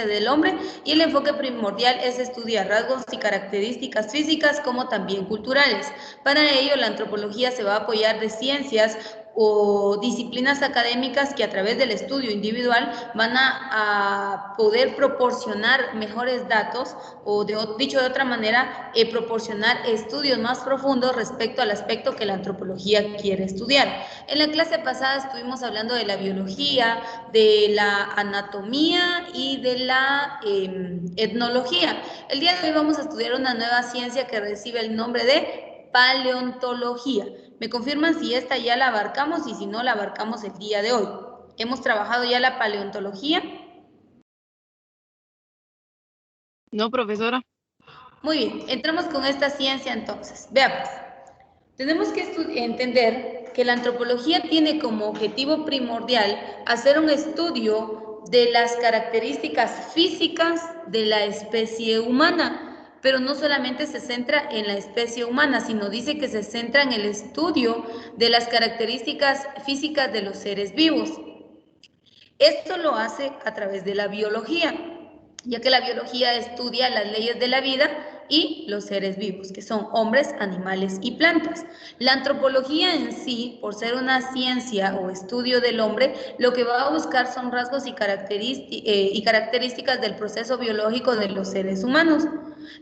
del hombre, y el enfoque primordial es estudiar rasgos y características físicas como también culturales. Para ello, la antropología se va a apoyar de ciencias o disciplinas académicas que a través del estudio individual van a poder proporcionar mejores datos o, dicho de otra manera, proporcionar estudios más profundos respecto al aspecto que la antropología quiere estudiar. En la clase pasada estuvimos hablando de la biología, de la anatomía y de la etnología. El día de hoy vamos a estudiar una nueva ciencia que recibe el nombre de paleontología. Me confirman si esta ya la abarcamos y si no la abarcamos el día de hoy. ¿Hemos trabajado ya la paleontología? No, profesora. Muy bien, entramos con esta ciencia entonces. Veamos. Tenemos que entender que la antropología tiene como objetivo primordial hacer un estudio de las características físicas de la especie humana, pero no solamente se centra en la especie humana, sino dice que se centra en el estudio de las características físicas de los seres vivos. Esto lo hace a través de la biología, ya que la biología estudia las leyes de la vida y los seres vivos, que son hombres, animales y plantas. La antropología en sí, por ser una ciencia o estudio del hombre, lo que va a buscar son rasgos y características del proceso biológico de los seres humanos.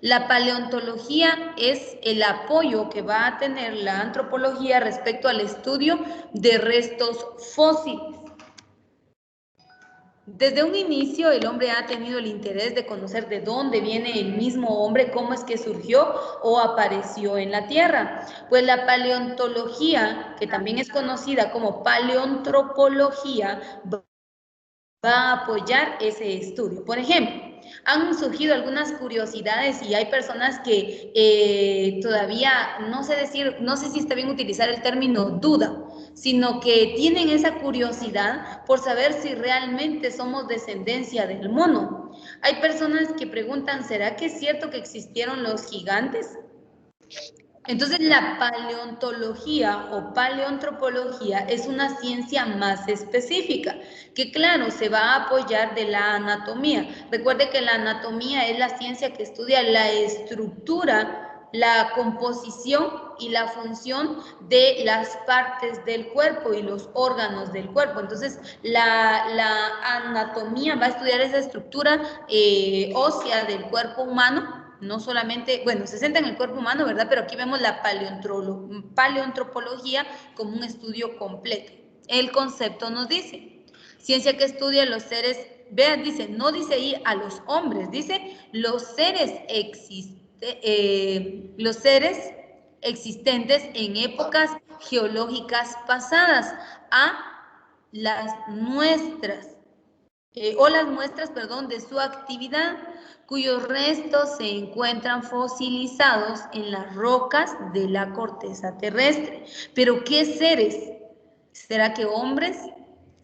La paleontología es el apoyo que va a tener la antropología respecto al estudio de restos fósiles. Desde un inicio el hombre ha tenido el interés de conocer de dónde viene el mismo hombre, cómo es que surgió o apareció en la Tierra. Pues la paleontología, que también es conocida como paleoantropología, va a apoyar ese estudio. Por ejemplo, han surgido algunas curiosidades y hay personas que todavía no sé si está bien utilizar el término duda, sino que tienen esa curiosidad por saber si realmente somos descendencia del mono. Hay personas que preguntan, ¿será que es cierto que existieron los gigantes? Entonces, la paleontología o paleoantropología es una ciencia más específica, que claro, se va a apoyar de la anatomía. Recuerde que la anatomía es la ciencia que estudia la estructura, la composición y la función de las partes del cuerpo y los órganos del cuerpo. Entonces, la anatomía va a estudiar esa estructura ósea del cuerpo humano. No solamente, bueno, se centra en el cuerpo humano, ¿verdad? Pero aquí vemos la paleoantropología como un estudio completo. El concepto nos dice, ciencia que estudia los seres, vean, dice, no dice ahí a los hombres, dice los seres existentes en épocas geológicas pasadas, a las muestras, de su actividad, cuyos restos se encuentran fosilizados en las rocas de la corteza terrestre. ¿Pero qué seres? ¿Será que hombres?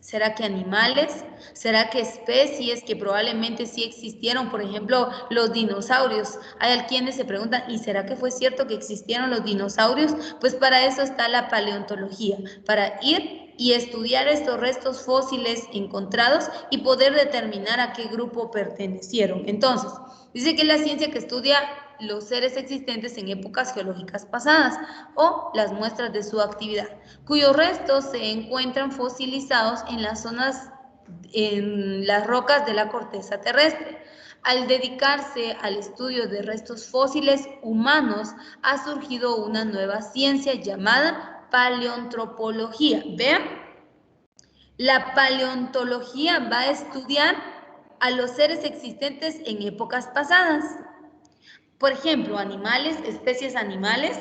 ¿Será que animales? ¿Será que especies que probablemente sí existieron? Por ejemplo, los dinosaurios. Hay quienes se preguntan, ¿y será que fue cierto que existieron los dinosaurios? Pues para eso está la paleontología, para ir y estudiar estos restos fósiles encontrados y poder determinar a qué grupo pertenecieron. Entonces, dice que es la ciencia que estudia los seres existentes en épocas geológicas pasadas o las muestras de su actividad, cuyos restos se encuentran fosilizados en las rocas de la corteza terrestre. Al dedicarse al estudio de restos fósiles humanos, ha surgido una nueva ciencia llamada paleoantropología. Vean, la paleontología va a estudiar a los seres existentes en épocas pasadas. Por ejemplo, animales, especies animales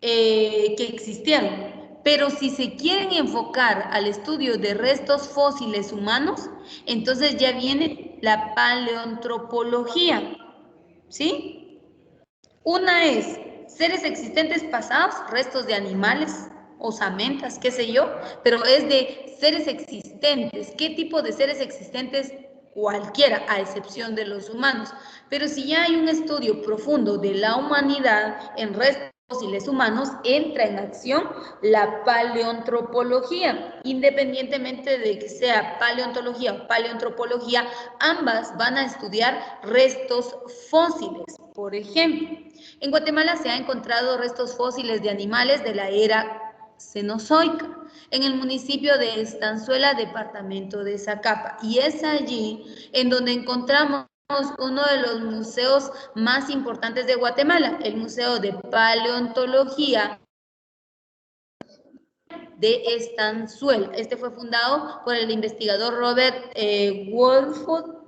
que existieron. Pero si se quieren enfocar al estudio de restos fósiles humanos, entonces ya viene la paleoantropología, ¿sí? Una es seres existentes pasados, restos de animales, osamentas, qué sé yo, pero es de seres existentes. ¿Qué tipo de seres existentes? Cualquiera, a excepción de los humanos. Pero si ya hay un estudio profundo de la humanidad en restos fósiles humanos, entra en acción la paleoantropología. Independientemente de que sea paleontología o paleoantropología, ambas van a estudiar restos fósiles. Por ejemplo, en Guatemala se han encontrado restos fósiles de animales de la era cenozoica, en el municipio de Estanzuela, departamento de Zacapa, y es allí en donde encontramos uno de los museos más importantes de Guatemala, el Museo de Paleontología de Estanzuela. Este fue fundado por el investigador Robert Wolford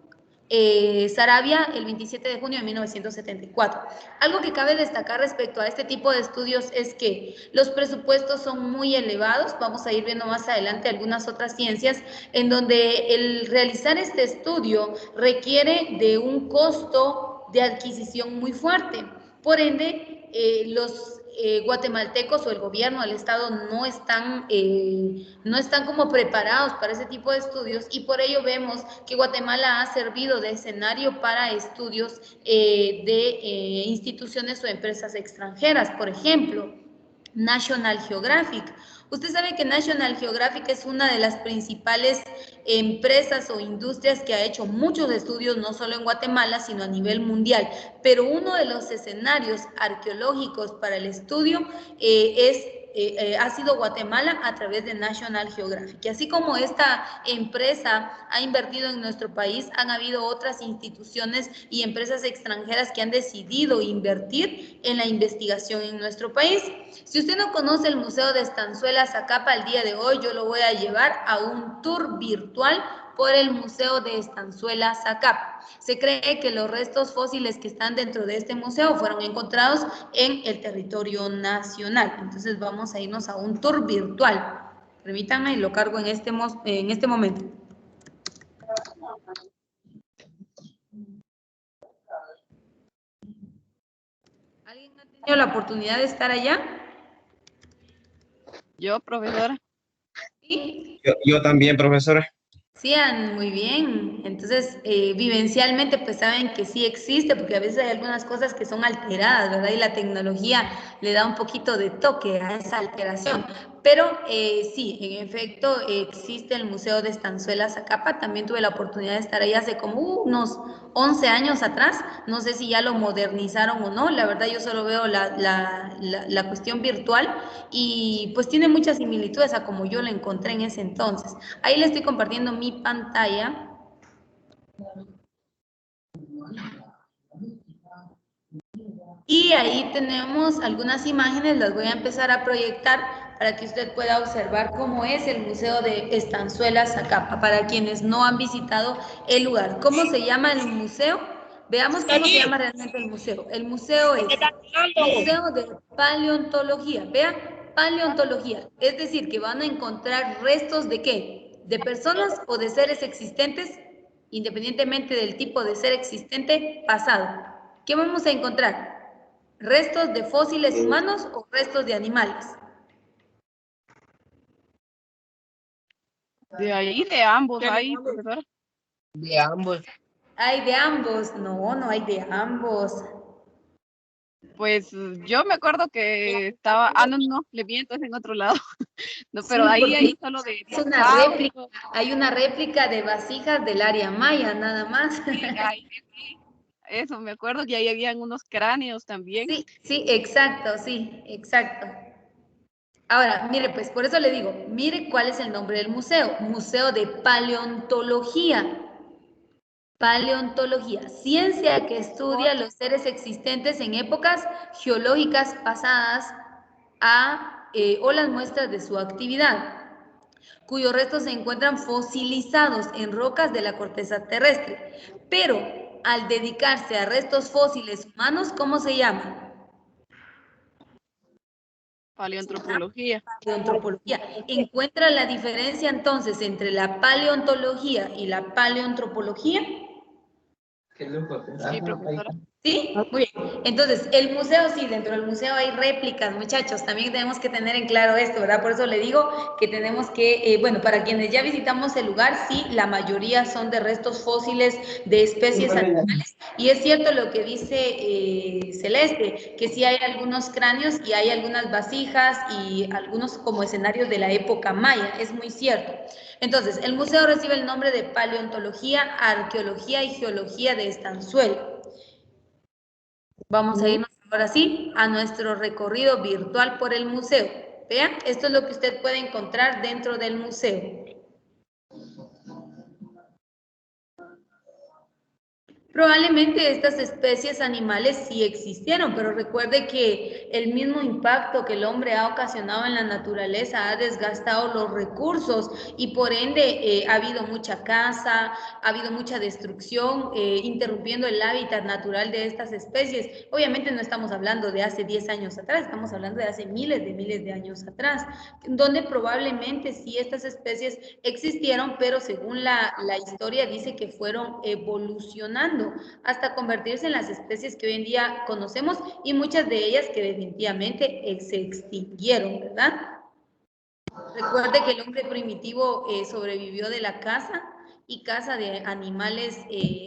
Sarabia el 27 de junio de 1974. Algo que cabe destacar respecto a este tipo de estudios es que los presupuestos son muy elevados. Vamos a ir viendo más adelante algunas otras ciencias en donde el realizar este estudio requiere de un costo de adquisición muy fuerte. Por ende, los guatemaltecos o el gobierno, el Estado no están como preparados para ese tipo de estudios, y por ello vemos que Guatemala ha servido de escenario para estudios de instituciones o empresas extranjeras. Por ejemplo, National Geographic. Usted sabe que National Geographic es una de las principales empresas o industrias que ha hecho muchos estudios, no solo en Guatemala, sino a nivel mundial. Pero uno de los escenarios arqueológicos para el estudio ha sido Guatemala a través de National Geographic. Y así como esta empresa ha invertido en nuestro país, han habido otras instituciones y empresas extranjeras que han decidido invertir en la investigación en nuestro país. Si usted no conoce el Museo de Estanzuela, Zacapa, el día de hoy yo lo voy a llevar a un tour virtual por el Museo de Estanzuela, Zacapa. Se cree que los restos fósiles que están dentro de este museo fueron encontrados en el territorio nacional. Entonces vamos a irnos a un tour virtual. Permítanme, lo cargo en este momento. ¿Alguien ha tenido la oportunidad de estar allá? Yo, profesora. ¿Sí? Yo también, profesora. Sí, muy bien. Entonces, vivencialmente, pues saben que sí existe, porque a veces hay algunas cosas que son alteradas, ¿verdad? Y la tecnología le da un poquito de toque a esa alteración. Pero sí, en efecto, existe el Museo de Estanzuela, Zacapa. También tuve la oportunidad de estar ahí hace como unos 11 años atrás. No sé si ya lo modernizaron o no. La verdad, yo solo veo la cuestión virtual y pues tiene muchas similitudes a como yo lo encontré en ese entonces. Ahí le estoy compartiendo mi pantalla. Y ahí tenemos algunas imágenes, las voy a empezar a proyectar para que usted pueda observar cómo es el Museo de Estanzuela, Zacapa, para quienes no han visitado el lugar. ¿Cómo se llama el museo? Veamos cómo se llama realmente el museo. El museo es Museo de Paleontología. Vean, paleontología. Es decir, que van a encontrar restos de ¿qué? De personas o de seres existentes, independientemente del tipo de ser existente pasado. ¿Qué vamos a encontrar? ¿Restos de fósiles humanos o restos de animales? De ahí, de ambos, ahí, profesora. De ambos. Hay de ambos. No, no hay de ambos. Pues yo me acuerdo que estaba, no, le miento, es en otro lado. No, pero Sí, ahí solo de es una réplica. Hay una réplica de vasijas del área maya, nada más. Eso, me acuerdo que ahí habían unos cráneos también. Sí, sí, exacto, sí, exacto. Ahora, mire, pues por eso le digo, mire cuál es el nombre del museo. Museo de Paleontología. Paleontología, ciencia que estudia los seres existentes en épocas geológicas pasadas o las muestras de su actividad, cuyos restos se encuentran fosilizados en rocas de la corteza terrestre. Pero al dedicarse a restos fósiles humanos, ¿cómo se llama? Paleoantropología. Paleoantropología. ¿Encuentra la diferencia entonces entre la paleontología y la paleoantropología? Sí, profesora. ¿Sí? Muy bien. Entonces, el museo, sí, dentro del museo hay réplicas, muchachos. También tenemos que tener en claro esto, ¿verdad? Por eso le digo que tenemos que, bueno, para quienes ya visitamos el lugar, sí, la mayoría son de restos fósiles de especies animales. Y es cierto lo que dice Celeste, que sí hay algunos cráneos y hay algunas vasijas y algunos como escenarios de la época maya. Es muy cierto. Entonces, el museo recibe el nombre de Paleontología, Arqueología y Geología de Estanzuelo. Vamos a irnos ahora sí a nuestro recorrido virtual por el museo. Vean, esto es lo que usted puede encontrar dentro del museo. Probablemente estas especies animales sí existieron, pero recuerde que el mismo impacto que el hombre ha ocasionado en la naturaleza ha desgastado los recursos y por ende ha habido mucha caza, ha habido mucha destrucción, interrumpiendo el hábitat natural de estas especies. Obviamente no estamos hablando de hace 10 años atrás, estamos hablando de hace miles de años atrás, donde probablemente sí estas especies existieron, pero según la historia dice que fueron evolucionando hasta convertirse en las especies que hoy en día conocemos y muchas de ellas que definitivamente se extinguieron, ¿verdad? Recuerde que el hombre primitivo sobrevivió de la caza y caza de animales,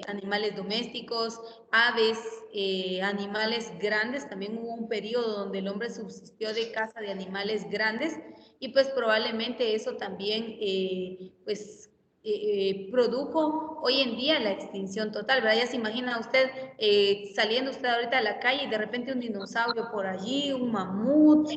animales domésticos, aves, animales grandes. También hubo un periodo donde el hombre subsistió de caza de animales grandes y pues probablemente eso también pues produjo hoy en día la extinción total, ¿verdad? Ya se imagina usted saliendo usted ahorita a la calle y de repente un dinosaurio por allí, un mamut,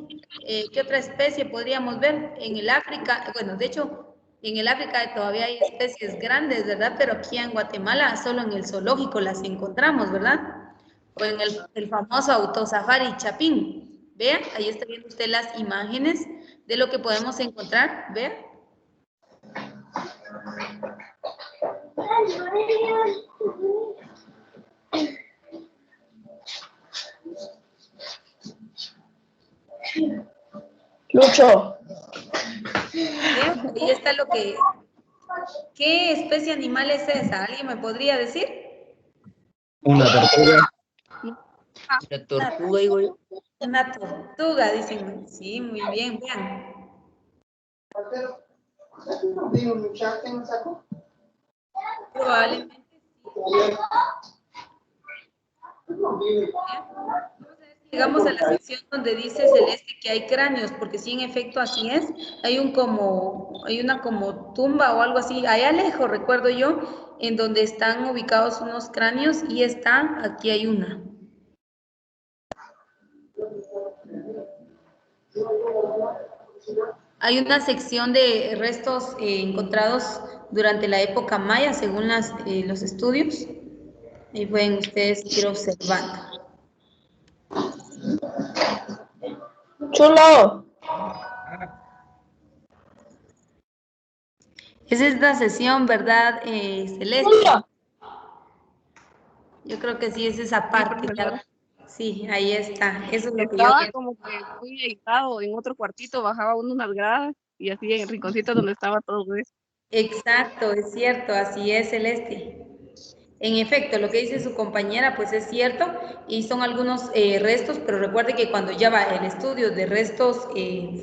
¿qué otra especie podríamos ver? En el África, bueno, de hecho, en el África todavía hay especies grandes, ¿verdad? Pero aquí en Guatemala solo en el zoológico las encontramos, ¿verdad? O en el famoso autosafari Chapín. Vean, ahí está viendo usted las imágenes de lo que podemos encontrar, vean. Lucho. Vean, ahí está lo que... ¿Qué especie animal es esa? ¿Alguien me podría decir? Una tortuga. Ah, Una tortuga, digo yo. Una tortuga, dicen. Sí, muy bien, vean. Probablemente llegamos a la sección donde dice Celeste que hay cráneos, porque sí, en efecto, así es. Hay una como tumba o algo así, allá lejos, recuerdo yo, en donde están ubicados unos cráneos y aquí hay una. Hay una sección de restos encontrados durante la época maya, según los estudios. Y pueden ustedes ir observando. Chulo. Esa es la sesión, ¿verdad, Celeste? Chulo. Yo creo que sí es esa sí, parte. profesora. Sí, ahí está. Eso es lo que yo Estaba quiero. como que muy aislado en otro cuartito, bajaba uno unas gradas y así en el rinconcito donde estaba todo eso. Exacto, es cierto, así es, Celeste. En efecto, lo que dice su compañera, pues es cierto, y son algunos restos, pero recuerde que cuando ya va el estudio de restos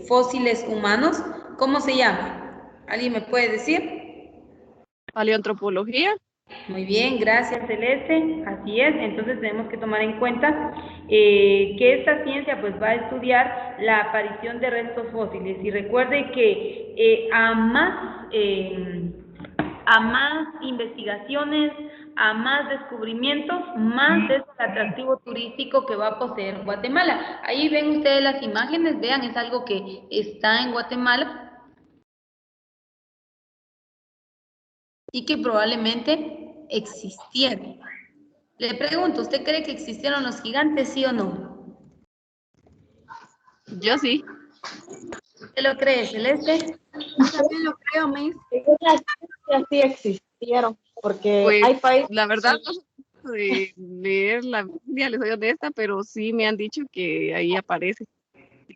fósiles humanos, ¿cómo se llama? ¿Alguien me puede decir? Paleoantropología. Muy bien, gracias Celeste, así es, entonces tenemos que tomar en cuenta que esta ciencia pues va a estudiar la aparición de restos fósiles y recuerde que a más investigaciones, a más descubrimientos, más es el atractivo turístico que va a poseer Guatemala. Ahí ven ustedes las imágenes, vean, es algo que está en Guatemala y que probablemente existieron. Le pregunto, ¿usted cree que existieron los gigantes, sí o no? Yo sí. ¿Usted lo cree, Celeste? Yo también lo creo, Miss. Sí existieron, porque Pues hay países. la verdad no sé mucho de leer la Biblia, les soy honesta, pero sí me han dicho que ahí aparece,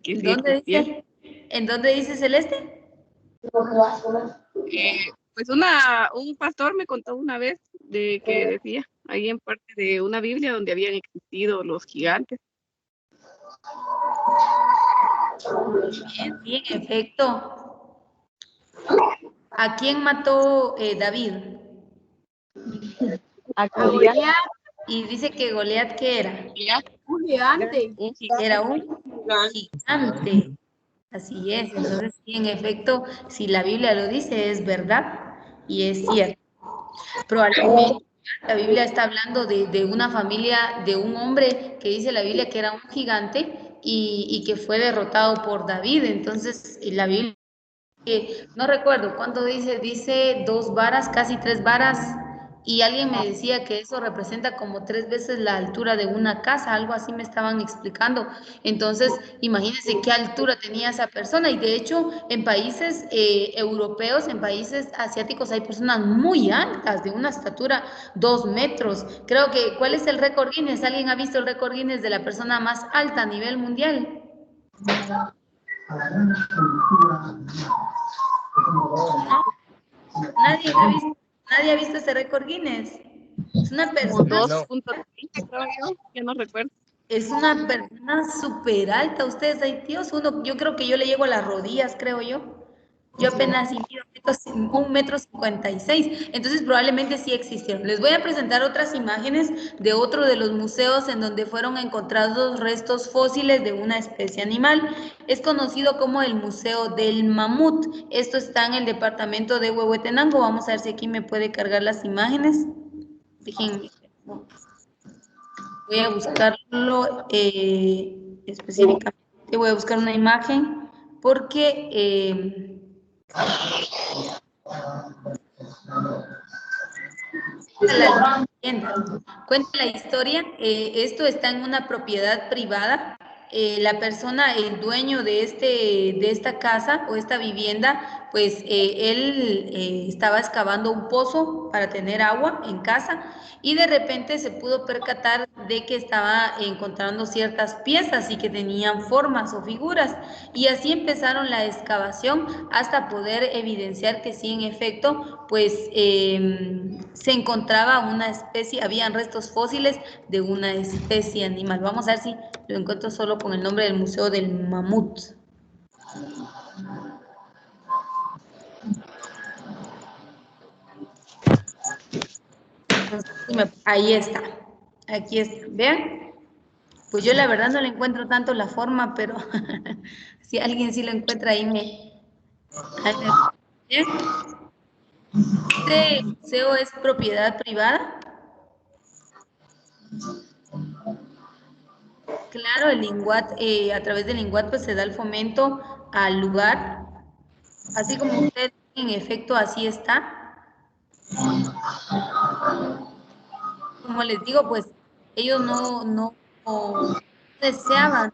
que ¿En sí dónde existieron. dice? ¿En dónde dice Celeste? Pues un pastor me contó una vez de que decía ahí en parte de una Biblia donde habían existido los gigantes. Bien, sí, en efecto. ¿A quién mató David? A Goliat. Y dice que Goliat, ¿qué era? Ya, Un gigante. un gigante. Era un gigante. Así es. Entonces, sí, en efecto, si la Biblia lo dice, es verdad y es cierto. Probablemente la Biblia está hablando de una familia, de un hombre que dice la Biblia que era un gigante y que fue derrotado por David. Entonces, la Biblia, no recuerdo cuánto dice 2 varas, casi 3 varas, y alguien me decía que eso representa como 3 veces la altura de una casa, algo así me estaban explicando. Entonces, imagínense qué altura tenía esa persona, y de hecho, en países europeos, en países asiáticos, hay personas muy altas, de una estatura 2 metros. Creo que, ¿cuál es el récord Guinness? ¿Alguien ha visto el récord Guinness de la persona más alta a nivel mundial? Nadie ha visto ese récord Guinness. Es una Como persona, 2.30, creo yo, ya no recuerdo. es una persona súper alta. Ustedes, ay Dios, yo creo que yo le llego a las rodillas, creo yo. Yo apenas sí mido 1,56 m. Entonces probablemente sí existieron. Les voy a presentar otras imágenes de otro de los museos en donde fueron encontrados restos fósiles de una especie animal. Es conocido como el Museo del Mamut. Esto está en el departamento de Huehuetenango. Vamos a ver si aquí me puede cargar las imágenes. Déjenme. Voy a buscarlo específicamente. Voy a buscar una imagen porque... Cuenta la historia, esto está en una propiedad privada. La persona, el dueño de esta casa o esta vivienda, pues él estaba excavando un pozo para tener agua en casa y de repente se pudo percatar de que estaba encontrando ciertas piezas y que tenían formas o figuras, y así empezaron la excavación hasta poder evidenciar que sí, en efecto, pues se encontraba una especie, habían restos fósiles de una especie animal. Vamos a ver si lo encuentro solo con el nombre del Museo del Mamut. Ahí está, aquí está, ¿vean? Pues yo la verdad no le encuentro tanto la forma, pero si alguien sí lo encuentra ahí ¿bien? Este museo es propiedad privada. Claro, el INGUAT, a través del INGUAT pues se da el fomento al lugar, así como ustedes, en efecto, así está. Como les digo, pues ellos no deseaban,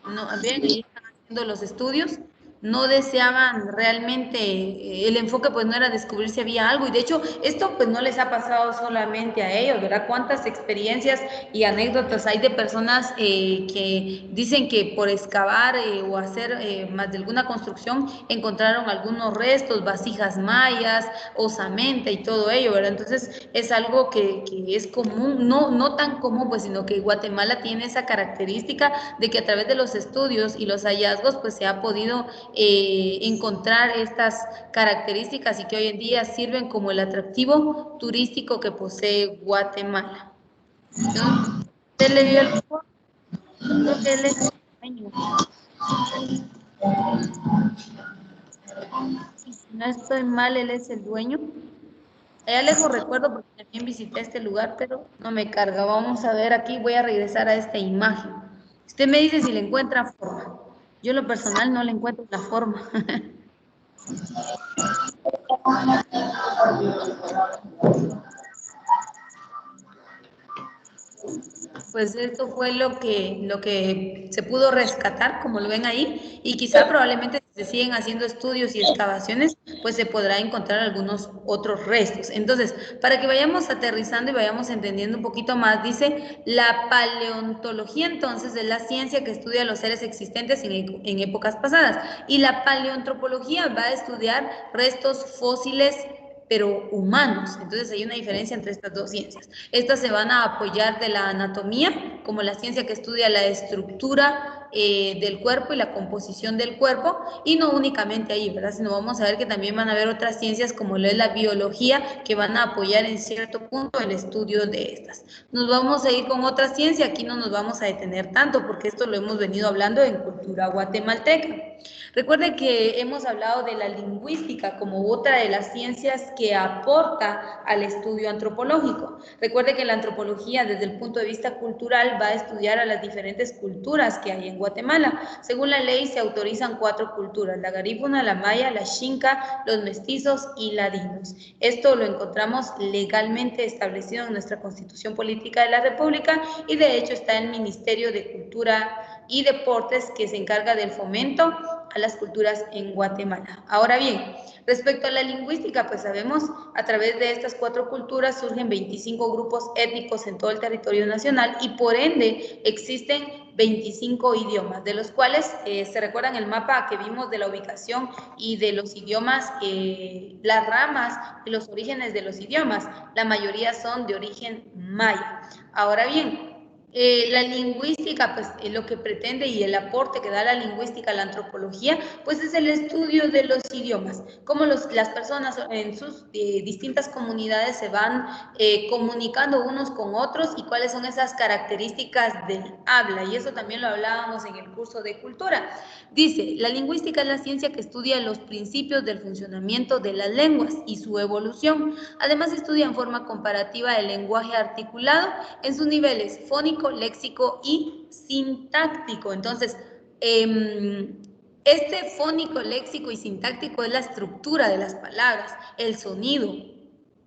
no, bien, ellos están haciendo los estudios, no deseaban realmente, el enfoque pues no era descubrir si había algo, y de hecho esto pues no les ha pasado solamente a ellos, ¿verdad? Cuántas experiencias y anécdotas hay de personas que dicen que por excavar o hacer más de alguna construcción encontraron algunos restos, vasijas mayas, osamenta y todo ello, ¿verdad? Entonces es algo que es común, no tan común pues, sino que Guatemala tiene esa característica de que a través de los estudios y los hallazgos pues se ha podido encontrar estas características y que hoy en día sirven como el atractivo turístico que posee Guatemala. ¿Usted le vio el foto? Creo que él es dueño. Si no estoy mal, él es el dueño. Allá lejos recuerdo porque también visité este lugar, pero no me carga. Vamos a ver aquí, voy a regresar a esta imagen. Usted me dice si le encuentra forma. Yo en lo personal no le encuentro la forma. Pues esto fue lo que se pudo rescatar, como lo ven ahí, y quizá probablemente si se siguen haciendo estudios y excavaciones, pues se podrá encontrar algunos otros restos. Entonces, para que vayamos aterrizando y vayamos entendiendo un poquito más, dice, la paleontología entonces es la ciencia que estudia los seres existentes en épocas pasadas, y la paleoantropología va a estudiar restos fósiles pero humanos. Entonces hay una diferencia entre estas dos ciencias. Estas se van a apoyar de la anatomía, como la ciencia que estudia la estructura del cuerpo y la composición del cuerpo, y no únicamente ahí, ¿verdad? Sino vamos a ver que también van a haber otras ciencias como lo es la biología, que van a apoyar en cierto punto el estudio de estas. Nos vamos a ir con otra ciencia, aquí no nos vamos a detener tanto, porque esto lo hemos venido hablando en cultura guatemalteca. Recuerde que hemos hablado de la lingüística como otra de las ciencias que aporta al estudio antropológico. Recuerde que la antropología desde el punto de vista cultural va a estudiar a las diferentes culturas que hay en Guatemala. Según la ley se autorizan 4 culturas: la garífuna, la maya, la xinca, los mestizos y ladinos. Esto lo encontramos legalmente establecido en nuestra Constitución Política de la República y de hecho está el Ministerio de Cultura y Deportes, que se encarga del fomento a las culturas en Guatemala. Ahora bien, respecto a la lingüística, pues sabemos, a través de estas 4 culturas surgen 25 grupos étnicos en todo el territorio nacional y por ende existen 25 idiomas, de los cuales se recuerdan el mapa que vimos de la ubicación y de los idiomas, las ramas y los orígenes de los idiomas. La mayoría son de origen maya. Ahora bien, la lingüística, pues lo que pretende y el aporte que da la lingüística a la antropología, pues es el estudio de los idiomas, cómo las personas en sus distintas comunidades se van comunicando unos con otros y cuáles son esas características del habla, y eso también lo hablábamos en el curso de cultura. Dice, la lingüística es la ciencia que estudia los principios del funcionamiento de las lenguas y su evolución. Además, estudia en forma comparativa el lenguaje articulado en sus niveles fónico, léxico y sintáctico. Entonces, este fónico, léxico y sintáctico es la estructura de las palabras, el sonido,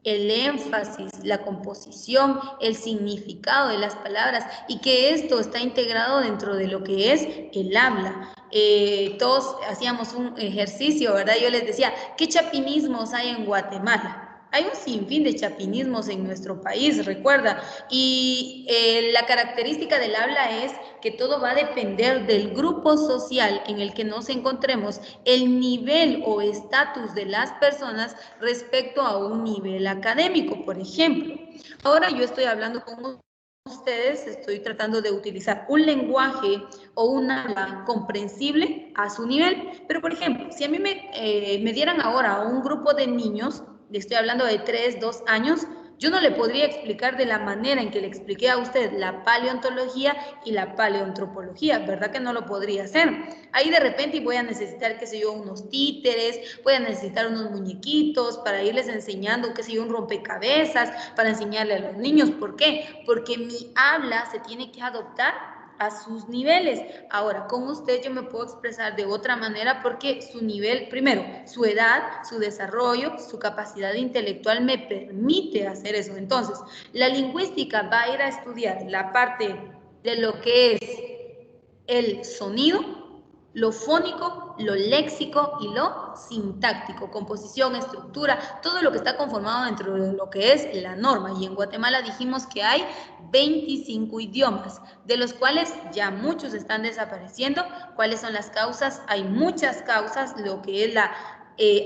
el énfasis, la composición, el significado de las palabras, y que esto está integrado dentro de lo que es el habla. Todos hacíamos un ejercicio, ¿verdad? Yo les decía, ¿qué chapinismos hay en Guatemala? Hay un sinfín de chapinismos en nuestro país, recuerda, y la característica del habla es que todo va a depender del grupo social en el que nos encontremos, el nivel o estatus de las personas respecto a un nivel académico, por ejemplo. Ahora yo estoy hablando con ustedes, estoy tratando de utilizar un lenguaje o un habla comprensible a su nivel, pero por ejemplo, si a mí me dieran ahora a un grupo de niños, le estoy hablando de 3, 2 años, yo no le podría explicar de la manera en que le expliqué a usted la paleontología y la paleoantropología, ¿verdad que no lo podría hacer? Ahí de repente voy a necesitar, qué sé yo, unos títeres, voy a necesitar unos muñequitos para irles enseñando, qué sé yo, un rompecabezas, para enseñarle a los niños. ¿Por qué? Porque mi habla se tiene que adoptar a sus niveles. Ahora, con usted yo me puedo expresar de otra manera porque su nivel, primero, su edad, su desarrollo, su capacidad intelectual me permite hacer eso. Entonces, la lingüística va a ir a estudiar la parte de lo que es el sonido, lo fónico, lo léxico y lo sintáctico, composición, estructura, todo lo que está conformado dentro de lo que es la norma. Y en Guatemala dijimos que hay 25 idiomas, de los cuales ya muchos están desapareciendo. ¿Cuáles son las causas? Hay muchas causas, lo que es la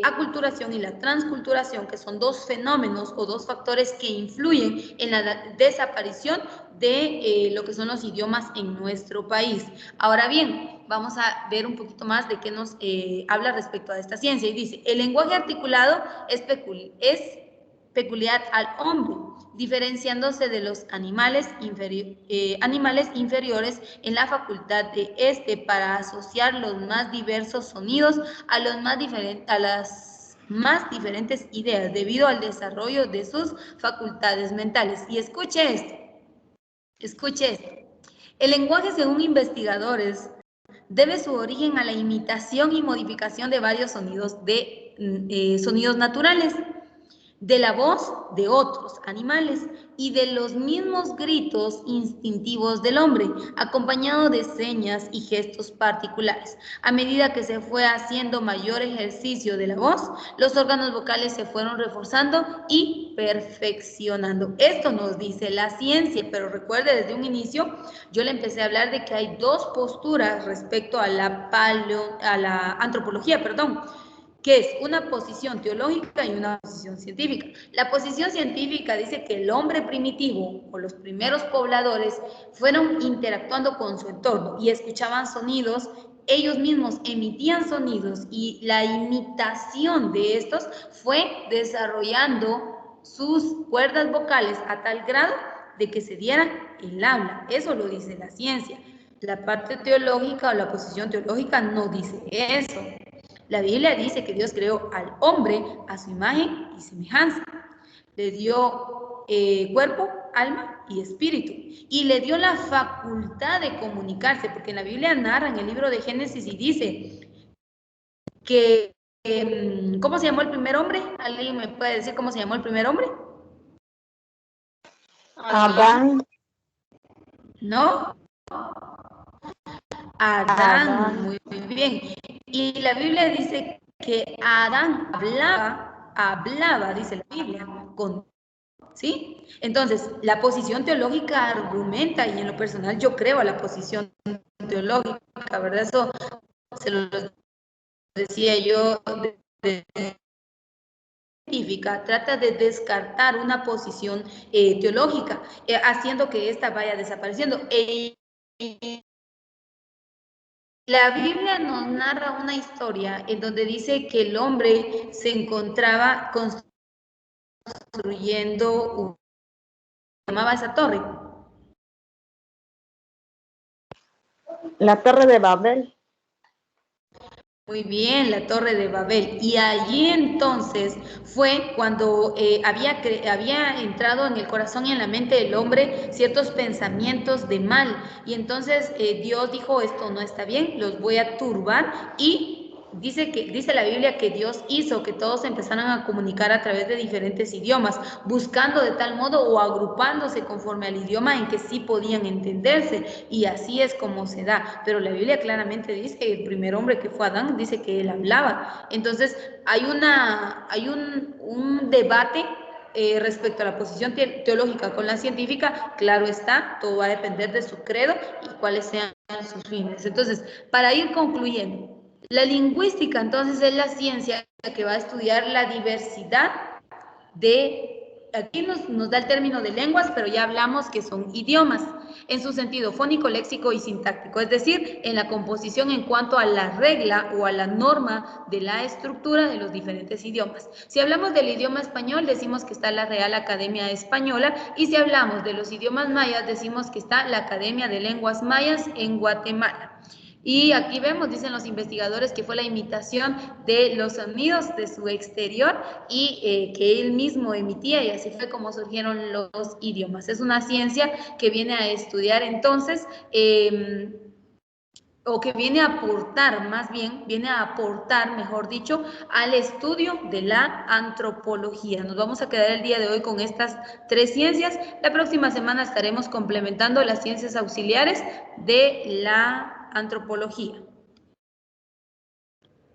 aculturación y la transculturación, que son 2 fenómenos o 2 factores que influyen en la desaparición de lo que son los idiomas en nuestro país. Ahora bien, vamos a ver un poquito más de qué nos habla respecto a esta ciencia. Y dice, el lenguaje articulado es peculiar al hombre, diferenciándose de los animales inferiores en la facultad de para asociar los más diversos sonidos a las más diferentes ideas debido al desarrollo de sus facultades mentales. Y escuche esto. El lenguaje, según investigadores, debe su origen a la imitación y modificación de varios sonidos sonidos naturales, de la voz de otros animales y de los mismos gritos instintivos del hombre, acompañado de señas y gestos particulares. A medida que se fue haciendo mayor ejercicio de la voz, los órganos vocales se fueron reforzando y perfeccionando. Esto nos dice la ciencia, pero recuerde, desde un inicio yo le empecé a hablar de que hay 2 posturas respecto a la antropología, que es una posición teológica y una posición científica. La posición científica dice que el hombre primitivo o los primeros pobladores fueron interactuando con su entorno y escuchaban sonidos, ellos mismos emitían sonidos y la imitación de estos fue desarrollando sus cuerdas vocales a tal grado de que se diera el habla. Eso lo dice la ciencia. La parte teológica o la posición teológica no dice eso. La Biblia dice que Dios creó al hombre a su imagen y semejanza. Le dio cuerpo, alma y espíritu. Y le dio la facultad de comunicarse, porque en la Biblia narra en el libro de Génesis y dice que, ¿cómo se llamó el primer hombre? ¿Alguien me puede decir cómo se llamó el primer hombre? Adán. ¿No? Adán, muy bien. Y la Biblia dice que Adán hablaba, dice la Biblia, ¿sí? Entonces, la posición teológica argumenta, y en lo personal yo creo a la posición teológica, ¿verdad? Eso se lo decía yo de científica, trata de descartar una posición teológica, haciendo que ésta vaya desapareciendo. La Biblia nos narra una historia en donde dice que el hombre se encontraba construyendo, llamaba esa torre. La Torre de Babel. Muy bien, la Torre de Babel. Y allí entonces fue cuando había entrado en el corazón y en la mente del hombre ciertos pensamientos de mal. Y entonces Dios dijo, esto no está bien, los voy a turbar. Y dice la Biblia que Dios hizo que todos empezaran a comunicar a través de diferentes idiomas, buscando de tal modo o agrupándose conforme al idioma en que sí podían entenderse. Y así es como se da. Pero la Biblia claramente dice que el primer hombre que fue Adán, dice que él hablaba. Entonces hay un debate respecto a la posición teológica con la científica. Claro está, todo va a depender de su credo y cuáles sean sus fines. Entonces, para ir concluyendo, la lingüística entonces es la ciencia que va a estudiar la diversidad aquí nos da el término de lenguas, pero ya hablamos que son idiomas, en su sentido fónico, léxico y sintáctico, es decir, en la composición en cuanto a la regla o a la norma de la estructura de los diferentes idiomas. Si hablamos del idioma español, decimos que está la Real Academia Española, y si hablamos de los idiomas mayas, decimos que está la Academia de Lenguas Mayas en Guatemala. Y aquí vemos, dicen los investigadores, que fue la imitación de los sonidos de su exterior y que él mismo emitía, y así fue como surgieron los idiomas. Es una ciencia que viene a estudiar entonces, o que viene a aportar, más bien, viene a aportar, mejor dicho, al estudio de la antropología. Nos vamos a quedar el día de hoy con estas 3 ciencias. La próxima semana estaremos complementando las ciencias auxiliares de la antropología.